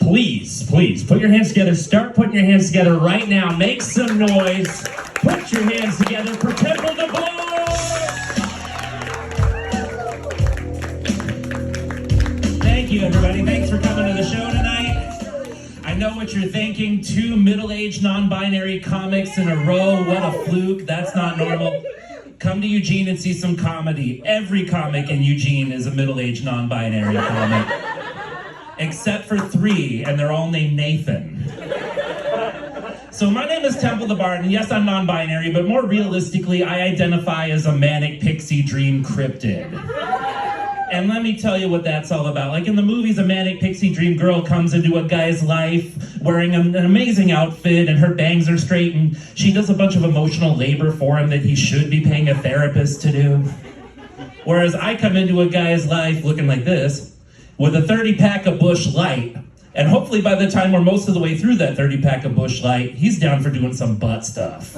please, put your hands together. Start putting your hands together right now. Make some noise. Put your hands together for Temple DeBoer. Thank you, everybody. Thanks for coming to the show tonight. I know what you're thinking. 2 middle-aged non-binary comics in a row. What a fluke. That's not normal. Come to Eugene and see some comedy. Every comic in Eugene is a middle-aged non-binary comic. Except for 3, and they're all named Nathan. So my name is Temple the Bard, and yes, I'm non-binary, but more realistically, I identify as a manic pixie dream cryptid. And let me tell you what that's all about. Like in the movies, a manic pixie dream girl comes into a guy's life wearing an amazing outfit, and her bangs are straight, and she does a bunch of emotional labor for him that he should be paying a therapist to do. Whereas I come into a guy's life looking like this, with a 30-pack of Busch Light, and hopefully by the time we're most of the way through that 30-pack of Busch Light, he's down for doing some butt stuff.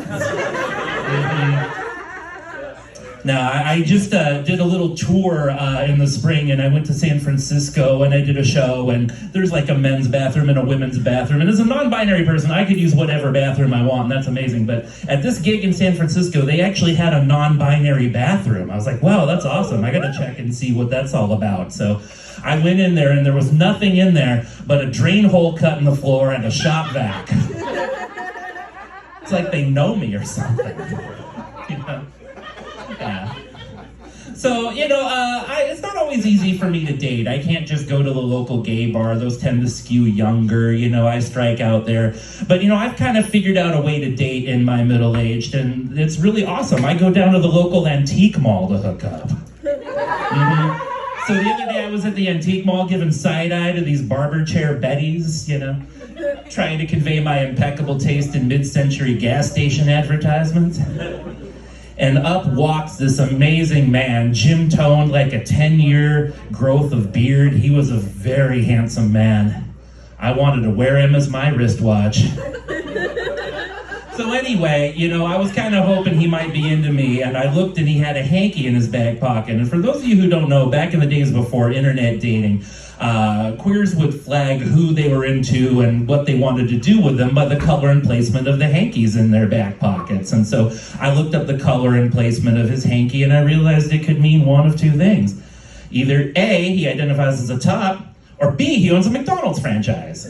Now, I just did a little tour in the spring, and I went to San Francisco, and I did a show, and there's like a men's bathroom and a women's bathroom, and as a non-binary person, I could use whatever bathroom I want, and that's amazing, but at this gig in San Francisco, they actually had a non-binary bathroom. I was like, wow, that's awesome. I gotta check and see what that's all about. So I went in there, and there was nothing in there but a drain hole cut in the floor and a shop vac. It's like they know me or something, you know? Yeah. So, it's not always easy for me to date. I can't just go to the local gay bar. Those tend to skew younger, I strike out there. But, I've kind of figured out a way to date in my middle-aged, and it's really awesome. I go down to the local antique mall to hook up. So the other day I was at the antique mall giving side-eye to these barber chair Bettys, trying to convey my impeccable taste in mid-century gas station advertisements. And up walks this amazing man, gym-toned like a 10-year growth of beard. He was a very handsome man. I wanted to wear him as my wristwatch. So anyway, I was kind of hoping he might be into me, and I looked and he had a hanky in his back pocket. And for those of you who don't know, back in the days before internet dating, queers would flag who they were into and what they wanted to do with them by the color and placement of the hankies in their back pockets. And so I looked up the color and placement of his hanky, and I realized it could mean one of 2 things. Either A, he identifies as a top, or B, he owns a McDonald's franchise.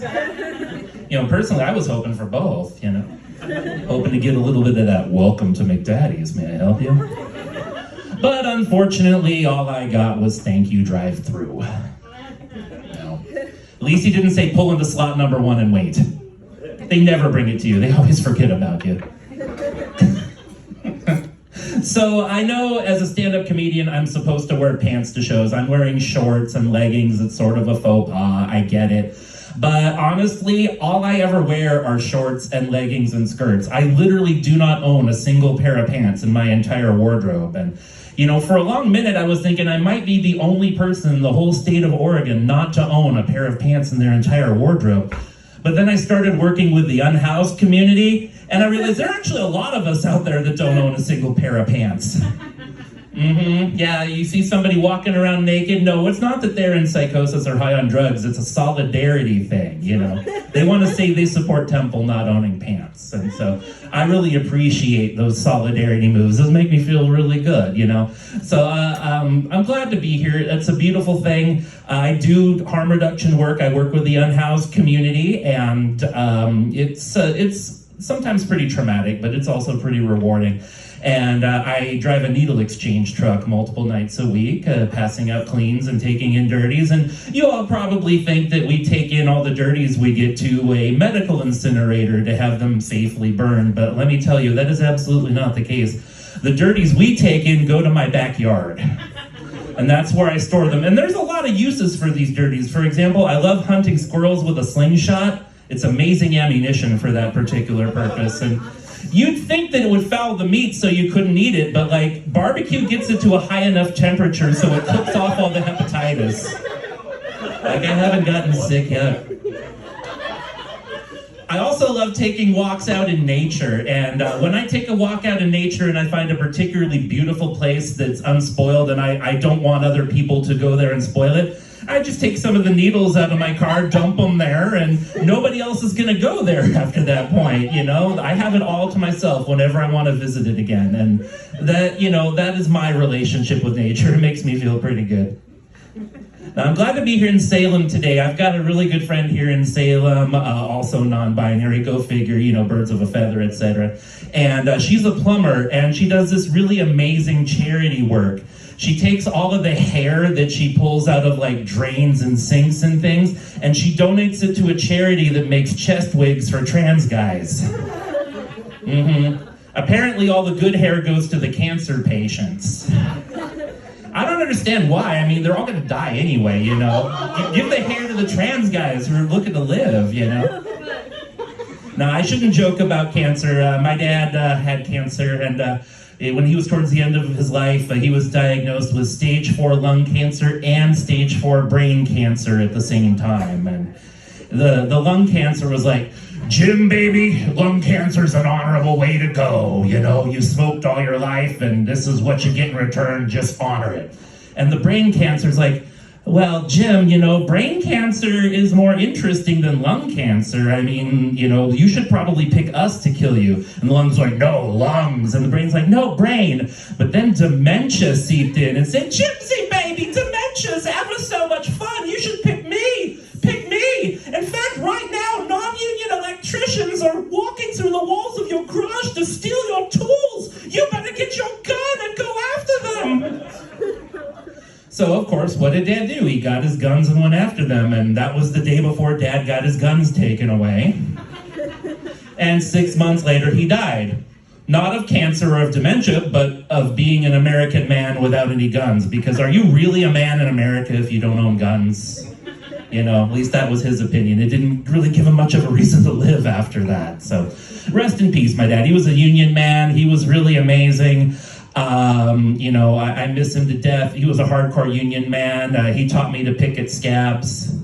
Personally, I was hoping for both, hoping to get a little bit of that welcome to McDaddy's, may I help you? But unfortunately, all I got was thank you drive-through. At least he didn't say pull into slot number 1 and wait. They never bring it to you. They always forget about you. So I know as a stand-up comedian, I'm supposed to wear pants to shows. I'm wearing shorts and leggings. It's sort of a faux pas. I get it. But honestly, all I ever wear are shorts and leggings and skirts. I literally do not own a single pair of pants in my entire wardrobe. And for a long minute, I was thinking I might be the only person in the whole state of Oregon not to own a pair of pants in their entire wardrobe. But then I started working with the unhoused community, and I realized there are actually a lot of us out there that don't own a single pair of pants. Yeah, you see somebody walking around naked. No, it's not that they're in psychosis or high on drugs. It's a solidarity thing, They want to say they support Temple not owning pants. And so I really appreciate those solidarity moves. Those make me feel really good, So I'm glad to be here. It's a beautiful thing. I do harm reduction work. I work with the unhoused community, and it's sometimes pretty traumatic, but it's also pretty rewarding. And I drive a needle exchange truck multiple nights a week, passing out cleans and taking in dirties. And you all probably think that we take in all the dirties we get to a medical incinerator to have them safely burned. But let me tell you, that is absolutely not the case. The dirties we take in go to my backyard. And that's where I store them. And there's a lot of uses for these dirties. For example, I love hunting squirrels with a slingshot. It's amazing ammunition for that particular purpose. And you'd think that it would foul the meat so you couldn't eat it, but barbecue gets it to a high enough temperature so it cooks off all the hepatitis. I haven't gotten sick yet. I also love taking walks out in nature, and when I take a walk out in nature and I find a particularly beautiful place that's unspoiled and I don't want other people to go there and spoil it, I just take some of the needles out of my car, dump them there, and nobody else is going to go there after that point, you know? I have it all to myself whenever I want to visit it again, and that, you know, that is my relationship with nature. It makes me feel pretty good. Now, I'm glad to be here in Salem today. I've got a really good friend here in Salem, also non-binary, go figure, you know, birds of a feather, etc. And she's a plumber, and she does this really amazing charity work. She takes all of the hair that she pulls out of like drains and sinks and things, and she donates it to a charity that makes chest wigs for trans guys. Apparently all the good hair goes to the cancer patients. I don't understand why. I mean, they're all going to die anyway, you know. Give the hair to the trans guys who are looking to live, you know. Now, I shouldn't joke about cancer. My dad had cancer, and when he was towards the end of his life, he was diagnosed with stage 4 lung cancer and stage 4 brain cancer at the same time. And the lung cancer was like, Jim, baby, lung cancer's an honorable way to go. You know, you smoked all your life, and this is what you get in return. Just honor it. And the brain cancer's like, well, Jim, you know, brain cancer is more interesting than lung cancer. I mean, you know, you should probably pick us to kill you. And the lung's like, no, lungs. And the brain's like, no, brain. But then dementia seeped in and said, Gypsy, baby, dementia's ever so much fun. You should pick me. Pick me. In fact, right now, non-union electricians are walking through the walls of your garage to steal your tools. You better get your gun and go after them. So, of course, what did Dad do? He got his guns and went after them, and that was the day before Dad got his guns taken away. And 6 months later, he died. Not of cancer or of dementia, but of being an American man without any guns. Because are you really a man in America if you don't own guns? You know, at least that was his opinion. It didn't really give him much of a reason to live after that. So, rest in peace, my dad. He was a union man. He was really amazing. You know, I miss him to death. He was a hardcore union man. He taught me to picket scabs.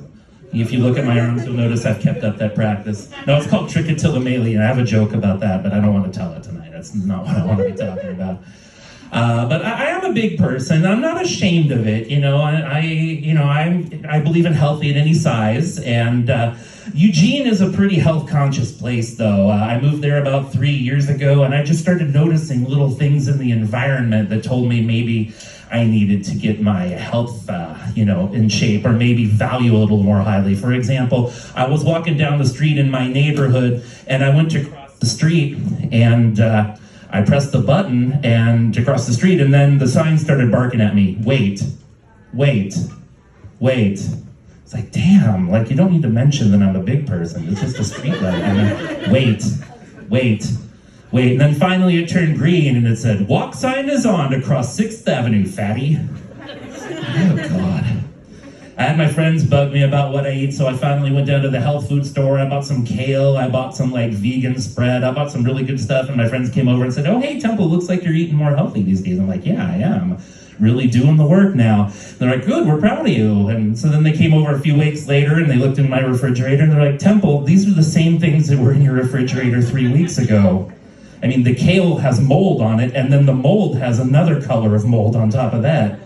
If you look at my arms, you'll notice I've kept up that practice. No, it's called trichotillomania. I have a joke about that, but I don't want to tell it tonight. That's not what I want to be talking about. But I am a big person. I'm not ashamed of it. You know, I believe in healthy at any size. And Eugene is a pretty health conscious place, though. I moved there about 3 years ago, and I just started noticing little things in the environment that told me maybe I needed to get my health, in shape, or maybe value a little more highly. For example, I was walking down the street in my neighborhood, and I went to cross the street, and I pressed the button and to cross the street, and then the sign started barking at me. Wait, wait, wait. It's like, damn, like you don't need to mention that I'm a big person. It's just a street light. And then, wait, wait, wait. And then finally it turned green and it said, walk sign is on to cross 6th Avenue, fatty. Oh, God. I had my friends bug me about what I eat, so I finally went down to the health food store. I bought some kale, I bought some like vegan spread, I bought some really good stuff, and my friends came over and said, oh, hey, Temple, looks like you're eating more healthy these days. I'm like, yeah, I am. Really doing the work now. They're like, good, we're proud of you. And so then they came over a few weeks later and they looked in my refrigerator and they're like, Temple, these are the same things that were in your refrigerator 3 weeks ago. I mean, the kale has mold on it, and then the mold has another color of mold on top of that.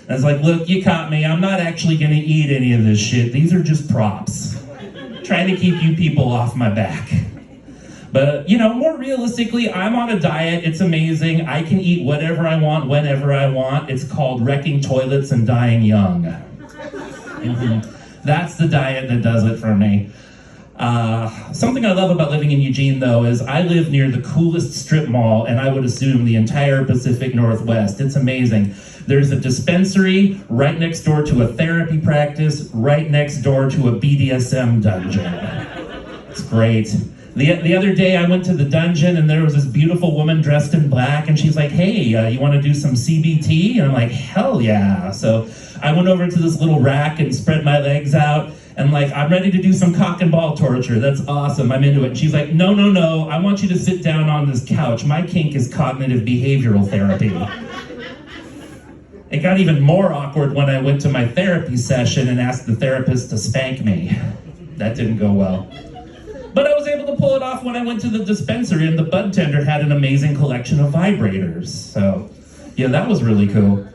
I was like, look, you caught me. I'm not actually going to eat any of this shit. These are just props. Trying to keep you people off my back. But, you know, more realistically, I'm on a diet. It's amazing. I can eat whatever I want, whenever I want. It's called wrecking toilets and dying young. That's the diet that does it for me. Something I love about living in Eugene, though, is I live near the coolest strip mall, and I would assume the entire Pacific Northwest. It's amazing. There's a dispensary right next door to a therapy practice, right next door to a BDSM dungeon. It's great. The other day I went to the dungeon and there was this beautiful woman dressed in black, and she's like, hey, you want to do some CBT? And I'm like, hell yeah. So I went over to this little rack and spread my legs out, and like, I'm ready to do some cock and ball torture. That's awesome. I'm into it. And she's like, no, no, no. I want you to sit down on this couch. My kink is cognitive behavioral therapy. It got even more awkward when I went to my therapy session and asked the therapist to spank me. That didn't go well. But I was able to pull it off when I went to the dispensary, and the bud tender had an amazing collection of vibrators. So, yeah, that was really cool.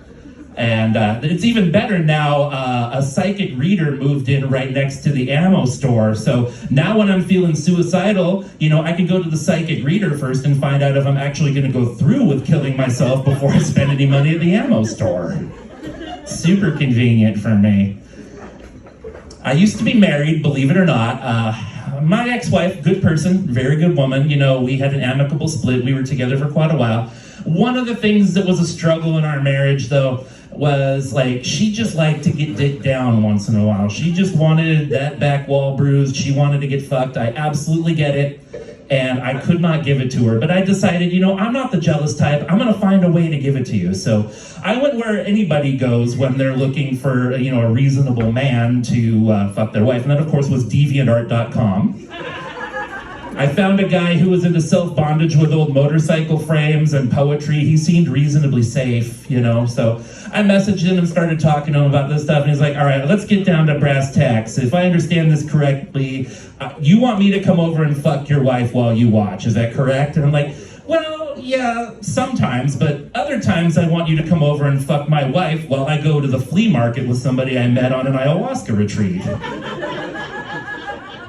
And it's even better now. A psychic reader moved in right next to the ammo store. So now when I'm feeling suicidal, I can go to the psychic reader first and find out if I'm actually going to go through with killing myself before I spend any money at the ammo store. Super convenient for me. I used to be married, believe it or not. My ex-wife, good person, very good woman. We had an amicable split. We were together for quite a while. One of the things that was a struggle in our marriage, though, was she just liked to get dicked down once in a while. She just wanted that back wall bruised. She wanted to get fucked. I absolutely get it. And I could not give it to her. But I decided, I'm not the jealous type. I'm going to find a way to give it to you. So I went where anybody goes when they're looking for, a reasonable man to fuck their wife. And that, of course, was deviantart.com. I found a guy who was into self-bondage with old motorcycle frames and poetry. He seemed reasonably safe, So I messaged him and started talking to him about this stuff. And he's like, all right, let's get down to brass tacks. If I understand this correctly, you want me to come over and fuck your wife while you watch. Is that correct? And I'm like, well, yeah, sometimes. But other times I want you to come over and fuck my wife while I go to the flea market with somebody I met on an ayahuasca retreat.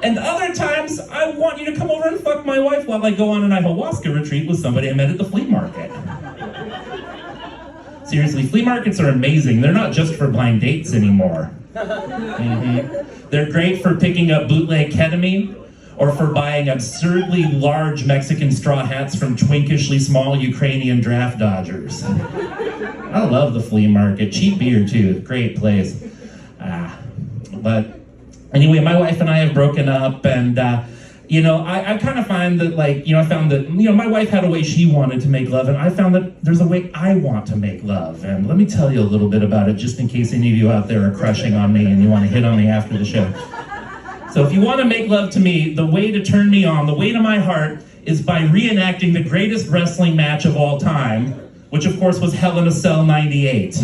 And other times, I want you to come over and fuck my wife while I go on an ayahuasca retreat with somebody I met at the flea market. Seriously, flea markets are amazing. They're not just for blind dates anymore. They're great for picking up bootleg ketamine or for buying absurdly large Mexican straw hats from twinkishly small Ukrainian draft dodgers. I love the flea market. Cheap beer, too. Great place. But anyway, my wife and I have broken up, and I kind of find that, I found that, my wife had a way she wanted to make love, and I found that there's a way I want to make love. And let me tell you a little bit about it, just in case any of you out there are crushing on me and you want to hit on me after the show. So if you want to make love to me, the way to turn me on, the way to my heart, is by reenacting the greatest wrestling match of all time, which of course was Hell in a Cell 98.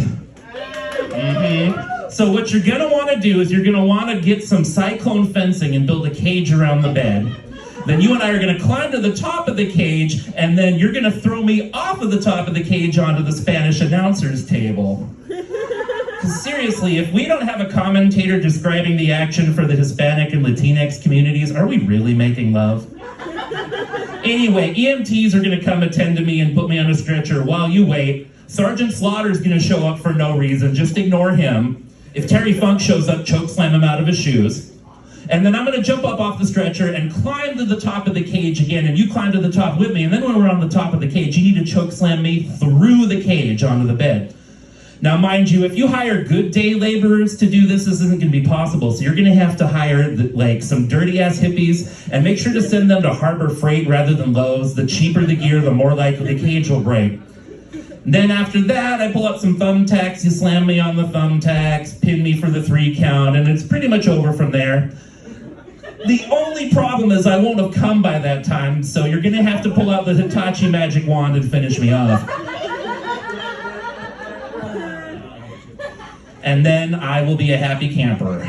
So what you're going to want to do is you're going to want to get some cyclone fencing and build a cage around the bed. Then you and I are going to climb to the top of the cage, and then you're going to throw me off of the top of the cage onto the Spanish announcer's table. Seriously, if we don't have a commentator describing the action for the Hispanic and Latinx communities, are we really making love? Anyway, EMTs are going to come attend to me and put me on a stretcher. While you wait, Sergeant Slaughter's going to show up for no reason. Just ignore him. If Terry Funk shows up, choke slam him out of his shoes. And then I'm going to jump up off the stretcher and climb to the top of the cage again, and you climb to the top with me. And then when we're on the top of the cage, you need to choke slam me through the cage onto the bed. Now, mind you, if you hire good day laborers to do this, this isn't going to be possible. So you're going to have to hire some dirty-ass hippies, and make sure to send them to Harbor Freight rather than Lowe's. The cheaper the gear, the more likely the cage will break. Then after that, I pull up some thumbtacks, you slam me on the thumbtacks, pin me for the 3 count, and it's pretty much over from there. The only problem is I won't have come by that time, so you're going to have to pull out the Hitachi magic wand and finish me off. And then I will be a happy camper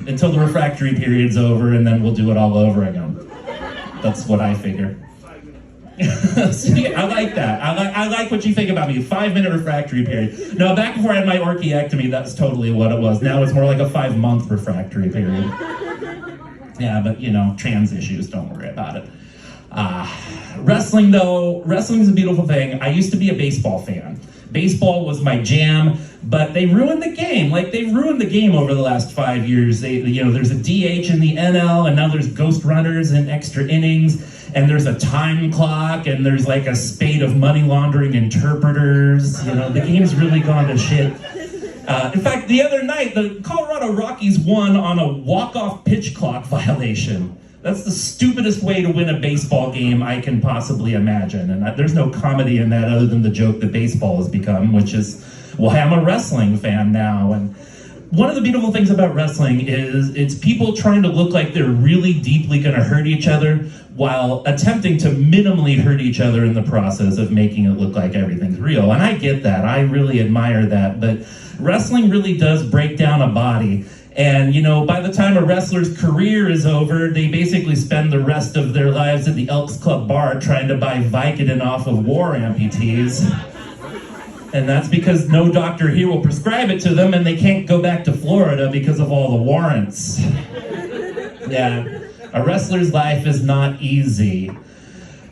until the refractory period's over, and then we'll do it all over again. That's what I figure. See, I like that. I like what you think about me. 5-minute refractory period. No, back before I had my orchiectomy, that's totally what it was. Now it's more like a 5-month refractory period. Yeah, but trans issues, don't worry about it. Wrestling though, wrestling's a beautiful thing. I used to be a baseball fan. Baseball was my jam, but they ruined the game. They've ruined the game over the last 5 years. There's a DH in the NL, and now there's ghost runners and extra innings, and there's a time clock, and there's a spate of money laundering interpreters. The game's really gone to shit. In fact, the other night, the Colorado Rockies won on a walk-off pitch clock violation. That's the stupidest way to win a baseball game I can possibly imagine. And there's no comedy in that other than the joke that baseball has become, which is why I'm a wrestling fan now. And one of the beautiful things about wrestling is it's people trying to look like they're really deeply going to hurt each other while attempting to minimally hurt each other in the process of making it look like everything's real. And I get that. I really admire that. But wrestling really does break down a body. And, by the time a wrestler's career is over, they basically spend the rest of their lives at the Elks Club bar trying to buy Vicodin off of war amputees. And that's because no doctor here will prescribe it to them, and they can't go back to Florida because of all the warrants. Yeah, a wrestler's life is not easy.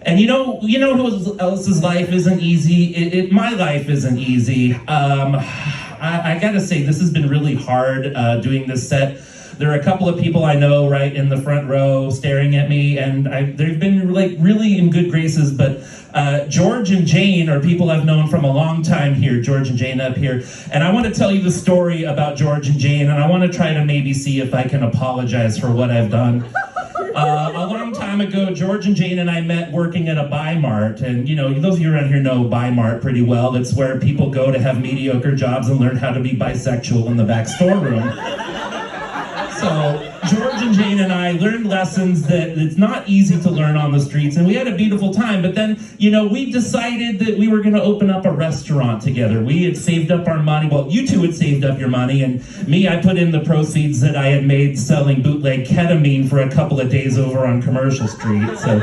And you know who else's life isn't easy? My life isn't easy. I gotta say, this has been really hard doing this set. There are a couple of people I know right in the front row staring at me, and they've been like really in good graces, but George and Jane are people I've known from a long time here, George and Jane up here, and I want to tell you the story about George and Jane, and I want to try to maybe see if I can apologize for what I've done. A long time ago, George and Jane and I met working at a Buy Mart, and those of you around here know Buy Mart pretty well. It's where people go to have mediocre jobs and learn how to be bisexual in the back storeroom. So George and Jane and I learned lessons that it's not easy to learn on the streets, and we had a beautiful time. But then, we decided that we were going to open up a restaurant together. We had saved up our money. Well, you two had saved up your money, and me, I put in the proceeds that I had made selling bootleg ketamine for a couple of days over on Commercial Street. So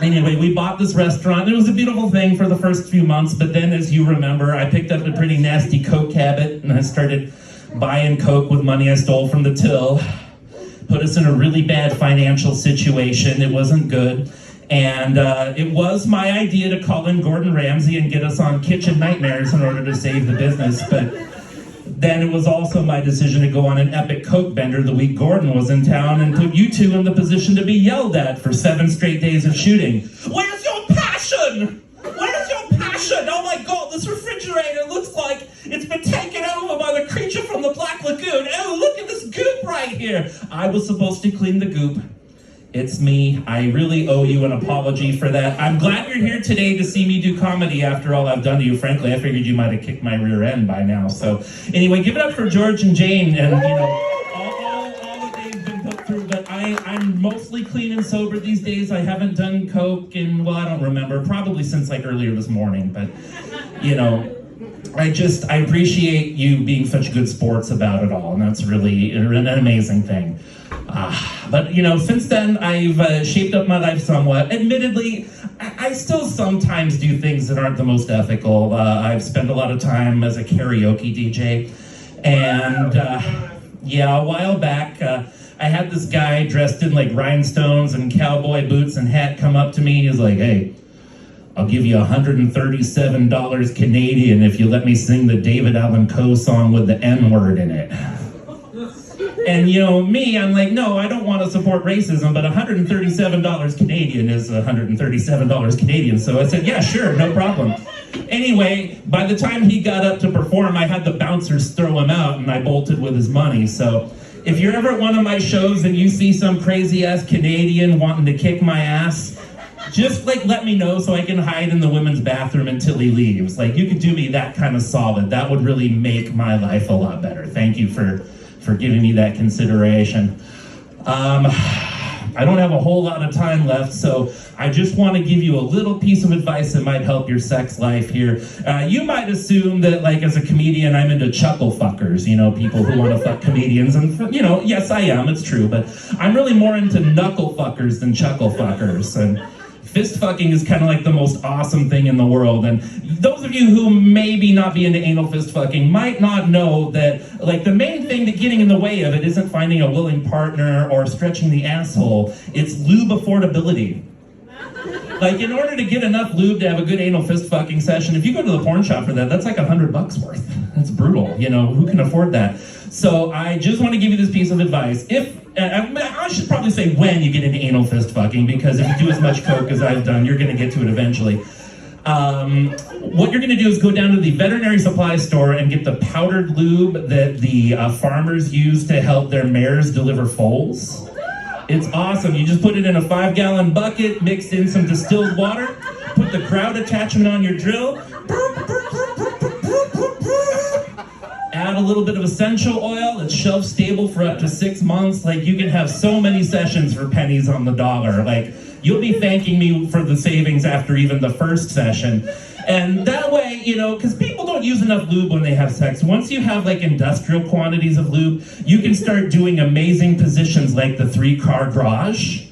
anyway, we bought this restaurant. It was a beautiful thing for the first few months, but then, as you remember, I picked up a pretty nasty coke habit, and I started buying coke with money I stole from the till. Put us in a really bad financial situation. It wasn't good. And it was my idea to call in Gordon Ramsay and get us on Kitchen Nightmares in order to save the business. But then it was also my decision to go on an epic coke bender the week Gordon was in town and put you two in the position to be yelled at for 7 straight days of shooting. Where's your passion? Where's your passion? Oh my God, this refrigerator looks like it's been taken over by the creature from the Black Lagoon. Oh, look at this goop right here. I was supposed to clean the goop. It's me. I really owe you an apology for that. I'm glad you're here today to see me do comedy after all I've done to you. Frankly, I figured you might have kicked my rear end by now. So anyway, give it up for George and Jane and, all that they've been put through. But I'm mostly clean and sober these days. I haven't done coke in, well, I don't remember, probably since like earlier this morning. But, I appreciate you being such good sports about it all, and that's really an amazing thing. But since then, I've shaped up my life somewhat. Admittedly, I still sometimes do things that aren't the most ethical. I've spent a lot of time as a karaoke DJ, and a while back, I had this guy dressed in like rhinestones and cowboy boots and hat come up to me. He was like, "Hey, I'll give you $137 Canadian if you let me sing the David Allan Coe song with the N-word in it." And me, I'm like, no, I don't want to support racism, but $137 Canadian is $137 Canadian. So I said, yeah, sure, no problem. Anyway, by the time he got up to perform, I had the bouncers throw him out, and I bolted with his money. So if you're ever at one of my shows and you see some crazy-ass Canadian wanting to kick my ass, just let me know so I can hide in the women's bathroom until he leaves. You could do me that kind of solid. That would really make my life a lot better. Thank you for giving me that consideration. I don't have a whole lot of time left, so I just want to give you a little piece of advice that might help your sex life here. You might assume that, as a comedian, I'm into chuckle fuckers, people who want to fuck comedians, and, yes, I am, it's true, but I'm really more into knuckle fuckers than chuckle fuckers, and fist fucking is kind of like the most awesome thing in the world. And those of you who maybe not be into anal fist fucking might not know that the main thing that getting in the way of it isn't finding a willing partner or stretching the asshole. It's lube affordability. In order to get enough lube to have a good anal fist fucking session, if you go to the porn shop for that, that's like $100 worth. That's brutal. Who can afford that? So I just want to give you this piece of advice. I should probably say when you get into anal fist fucking, because if you do as much coke as I've done, you're going to get to it eventually. What you're going to do is go down to the veterinary supply store and get the powdered lube that the farmers use to help their mares deliver foals. It's awesome. You just put it in a 5-gallon bucket, mixed in some distilled water, put the grout attachment on your drill, add a little bit of essential oil. It's shelf stable for up to 6 months. You can have so many sessions for pennies on the dollar. You'll be thanking me for the savings after even the first session. And that way, because people don't use enough lube when they have sex. Once you have industrial quantities of lube, you can start doing amazing positions like the 3-car garage,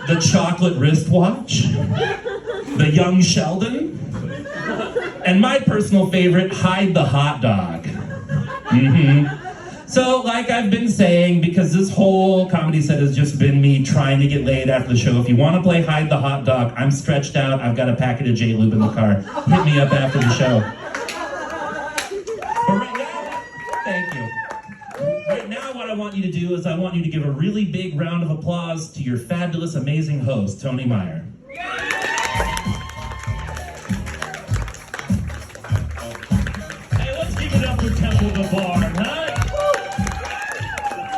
the chocolate wristwatch, the young Sheldon. And my personal favorite, hide the hot dog. So, like I've been saying, because this whole comedy set has just been me trying to get laid after the show, if you want to play hide the hot dog, I'm stretched out, I've got a packet of J-Lube in the car. Hit me up after the show. But right now, thank you. Right now, what I want you to do is I want you to give a really big round of applause to your fabulous, amazing host, Tony Meyer. Hey, let's give it up for Temple of the Bar, huh?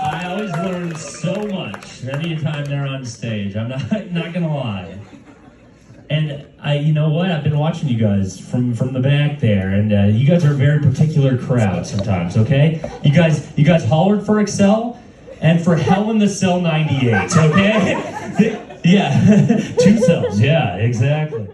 I always learn so much anytime they're on stage. I'm not gonna lie. And you know what? I've been watching you guys from the back there, and you guys are a very particular crowd sometimes. Okay, you guys hollered for Excel and for Hell in the Cell '98. Okay, yeah, 2 cells. Yeah, exactly.